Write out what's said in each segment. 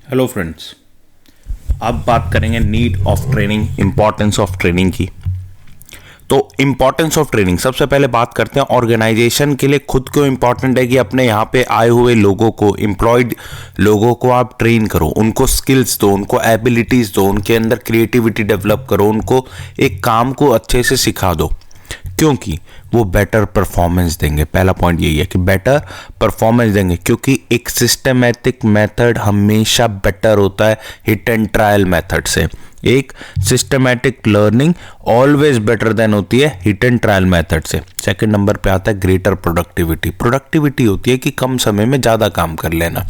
Hello friends, अब बात करेंगे need of training, importance of training की। तो इम्पॉर्टेंस ऑफ ट्रेनिंग सबसे पहले बात करते हैं ऑर्गेनाइजेशन के लिए खुद क्यों इम्पॉर्टेंट है कि अपने यहाँ पे आए हुए लोगों को, एम्प्लॉयड लोगों को आप ट्रेन करो, उनको स्किल्स दो, उनको एबिलिटीज़ दो, उनके अंदर क्रिएटिविटी डेवलप करो, उनको एक काम को अच्छे से सिखा दो, क्योंकि वो बेटर परफॉर्मेंस देंगे। पहला पॉइंट यही है कि बेटर परफॉर्मेंस देंगे, क्योंकि एक सिस्टमैटिक मेथड हमेशा बेटर होता है हिट एंड ट्रायल मेथड से। एक systematic learning always better than होती है हिट एंड ट्रायल मेथड से। सेकंड नंबर पे आता है ग्रेटर प्रोडक्टिविटी। प्रोडक्टिविटी होती है कि कम समय में ज़्यादा काम कर लेना,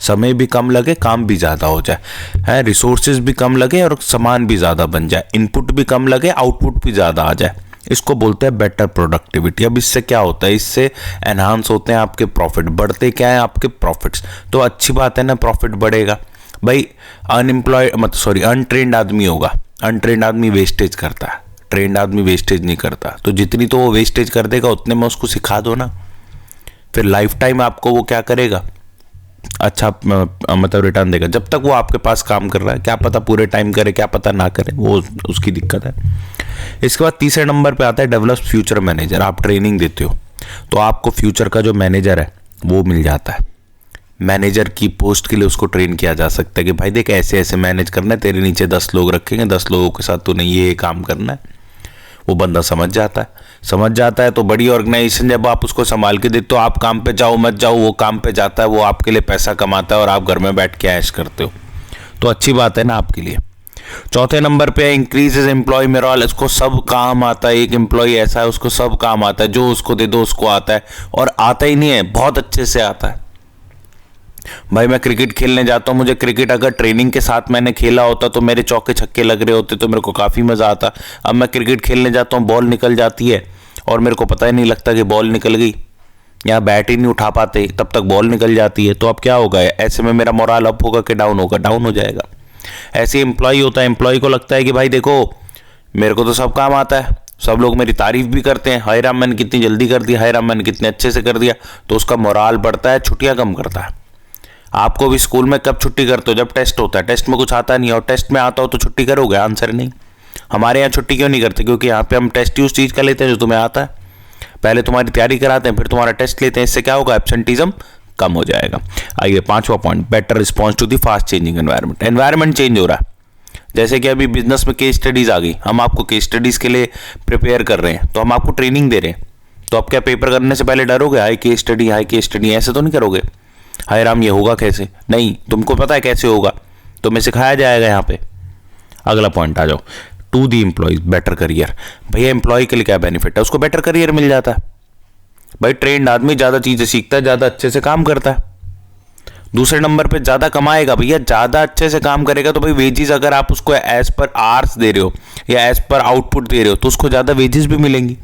समय भी कम लगे, काम भी ज़्यादा हो जाए, है रिसोर्सेज भी कम लगे और सामान भी ज़्यादा बन जाए, इनपुट भी कम लगे, आउटपुट भी ज़्यादा आ जाए। इसको बोलते हैं बेटर प्रोडक्टिविटी। अब इससे क्या होता है, इससे एनहांस होते हैं आपके प्रॉफिट। बढ़ते क्या है आपके प्रॉफिट्स, तो अच्छी बात है ना, प्रॉफिट बढ़ेगा। भाई अनट्रेंड आदमी होगा, अनट्रेंड आदमी वेस्टेज करता है, ट्रेंड आदमी वेस्टेज नहीं करता। तो जितनी तो वो वेस्टेज कर देगा उतने में उसको सिखा दो ना, फिर लाइफ टाइम आपको वो क्या करेगा, अच्छा रिटर्न देगा। जब तक वो आपके पास काम कर रहा है, क्या पता पूरे टाइम करे, क्या पता ना करे, वो उसकी दिक्कत है। इसके बाद तीसरे नंबर पे आता है डेवलप फ्यूचर मैनेजर। आप ट्रेनिंग देते हो तो आपको फ्यूचर का जो मैनेजर है वो मिल जाता है। मैनेजर की पोस्ट के लिए उसको ट्रेन किया जा सकता है कि भाई देख ऐसे ऐसे मैनेज करना है, तेरे नीचे 10 लोग रखेंगे, 10 लोगों के साथ तूने ये काम करना है। वो बंदा समझ जाता है तो बड़ी ऑर्गेनाइजेशन जब आप उसको संभाल के देते हो, आप काम पे जाओ मत जाओ, वो काम पे जाता है, वो आपके लिए पैसा कमाता है और आप घर में बैठ के ऐश करते हो, तो अच्छी बात है ना आपके लिए। चौथे नंबर पे इंक्रीजेस एम्प्लॉय मोरल। इसको सब काम आता है, एक एम्प्लॉय ऐसा है उसको सब काम आता है, जो उसको दे दो उसको आता है, और आता ही नहीं है, बहुत अच्छे से आता है। भाई मैं क्रिकेट खेलने जाता हूँ, मुझे क्रिकेट अगर ट्रेनिंग के साथ मैंने खेला होता तो मेरे चौके छक्के लग रहे होते तो मेरे को काफ़ी मज़ा आता। अब मैं क्रिकेट खेलने जाता हूँ, बॉल निकल जाती है और मेरे को पता ही नहीं लगता कि बॉल निकल गई, या बैट ही नहीं उठा पाते तब तक बॉल निकल जाती है। तो अब क्या होगा, ऐसे में मेरा मोरल अप होगा कि डाउन होगा, डाउन हो जाएगा। ऐसे एम्प्लॉय होता है, एम्प्लॉय को लगता है कि भाई देखो मेरे को तो सब काम आता है, सब लोग मेरी तारीफ भी करते हैं, हाय राम मैंने कितनी जल्दी कर दिया, हाय राम मैंने कितने अच्छे से कर दिया, तो उसका मोरल बढ़ता है, छुट्टियां कम करता है। आपको भी स्कूल में कब छुट्टी करते हो, जब टेस्ट होता है, टेस्ट में कुछ आता नहीं और टेस्ट में आता हो तो छुट्टी करोगे, आंसर नहीं। हमारे यहाँ छुट्टी क्यों नहीं करते, क्योंकि यहाँ पे हम टेस्ट उस चीज़ का लेते हैं जो तुम्हें आता है, पहले तुम्हारी तैयारी कराते हैं फिर तुम्हारा टेस्ट लेते हैं। इससे क्या होगा, एब्सेंटिज्म कम हो जाएगा। आइए पांचवा point, better response to the fast changing environment. Environment change हो रहा है, जैसे कि अभी बिजनेस में केस स्टडीज आ गई, हम आपको केस स्टडीज के लिए प्रिपेयर कर रहे हैं, तो हम आपको ट्रेनिंग दे रहे हैं, तो आप क्या पेपर करने से पहले डरोगे, हाई केस स्टडी ऐसे तो नहीं करोगे, हाय राम ये होगा कैसे, नहीं, तुमको पता है कैसे होगा, तुम्हें सिखाया जाएगा यहाँ पे। अगला पॉइंट आ जाओ, to the employees better career. भैया एम्प्लॉय के लिए क्या बेनिफिट है, उसको बेटर करियर मिल जाता है। भाई ट्रेंड आदमी ज़्यादा चीज़ें सीखता है, ज़्यादा अच्छे से काम करता है। दूसरे नंबर पे ज़्यादा कमाएगा, भैया ज़्यादा अच्छे से काम करेगा तो भाई वेजेस अगर आप उसको एज पर आवर्स दे रहे हो या एज पर आउटपुट दे रहे हो तो उसको ज़्यादा वेजेस भी मिलेंगी,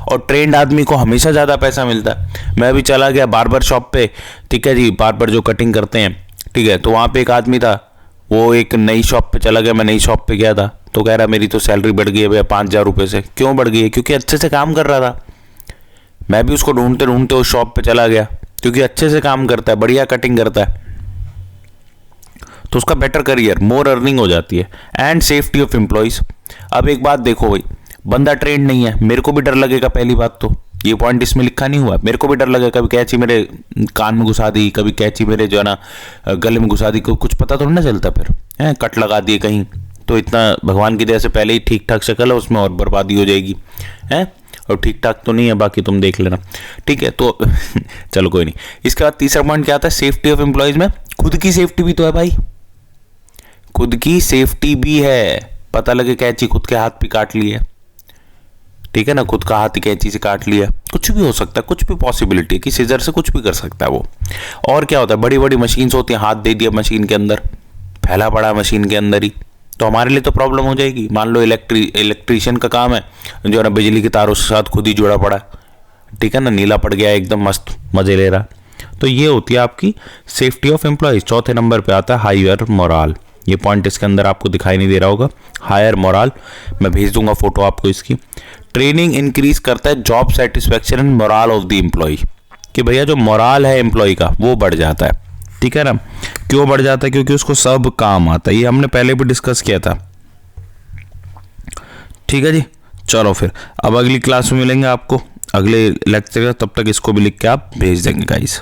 और ट्रेंड आदमी को हमेशा ज़्यादा पैसा मिलता है। मैं भी चला गया बार्बर शॉप पे, ठीक है जी, बार्बर जो कटिंग करते हैं, ठीक है, तो वहाँ पे एक आदमी था, वो एक नई शॉप पे चला गया, मैं नई शॉप पे गया था, तो कह रहा मेरी तो सैलरी बढ़ गई है भैया 5,000 रुपये से। क्यों बढ़ गई है, क्योंकि अच्छे से काम कर रहा था। मैं भी उसको ढूंढते ढूंढते उस शॉप पे चला गया, क्योंकि अच्छे से काम करता है, बढ़िया कटिंग करता है, तो उसका बेटर करियर, मोर अर्निंग हो जाती है। And safety of employees. अब एक बात देखो भाई, बंदा ट्रेंड नहीं है, मेरे को भी डर लगेगा, पहली बात तो ये पॉइंट इसमें लिखा नहीं हुआ, मेरे को भी डर लगेगा, कभी कैंची मेरे कान में घुसा दी, कभी कैंची मेरे जो है ना गले में घुसा दी, कुछ पता तो नहीं चलता, फिर है कट लगा दिए कहीं, तो इतना भगवान की दया से पहले ही ठीक ठाक शक्ल है, उसमें और बर्बादी हो जाएगी, है, और ठीक ठाक तो नहीं है, बाकी तुम देख लेना, ठीक है। तो चलो कोई नहीं। इसके बाद तीसरा पॉइंट क्या आता है, सेफ्टी ऑफ एम्प्लॉयज में खुद की सेफ्टी भी तो है भाई, खुद की सेफ्टी भी है। पता लगे कैंची खुद के हाथ पे काट ली है, ठीक है ना, खुद का हाथ ही कैंची से काट लिया, कुछ भी हो सकता है, कुछ भी पॉसिबिलिटी है कि सीजर से कुछ भी कर सकता है वो। और क्या होता है, बड़ी बड़ी मशीन्स होती हैं, हाथ दे दिया मशीन के अंदर, फैला पड़ा मशीन के अंदर ही, तो हमारे लिए तो प्रॉब्लम हो जाएगी। मान लो इलेक्ट्रीशियन का काम है, जो है ना बिजली के तारों के साथ खुद ही जुड़ा पड़ा, ठीक है ना, नीला पड़ गया एकदम मस्त मजे ले रहा, तो ये होती है आपकी सेफ्टी ऑफ एम्प्लॉयज। चौथे नंबर पे आता है हायर मोरल। ये पॉइंट इसके अंदर आपको दिखाई नहीं दे रहा होगा, हायर मोरल, मैं भेज दूंगा फोटो आपको इसकी। ट्रेनिंग इंक्रीज करता है job satisfaction and morale of the employee, कि भैया जो मोरल है एम्प्लॉय का वो बढ़ जाता है। ठीक है ना। क्यों बढ़ जाता है? क्योंकि उसको सब काम आता है, ये हमने पहले भी डिस्कस किया था। ठीक है जी, चलो फिर अब अगली क्लास में मिलेंगे आपको, अगले लेक्चर का। तब तक इसको भी लिख के आप भेज देंगे गाइस।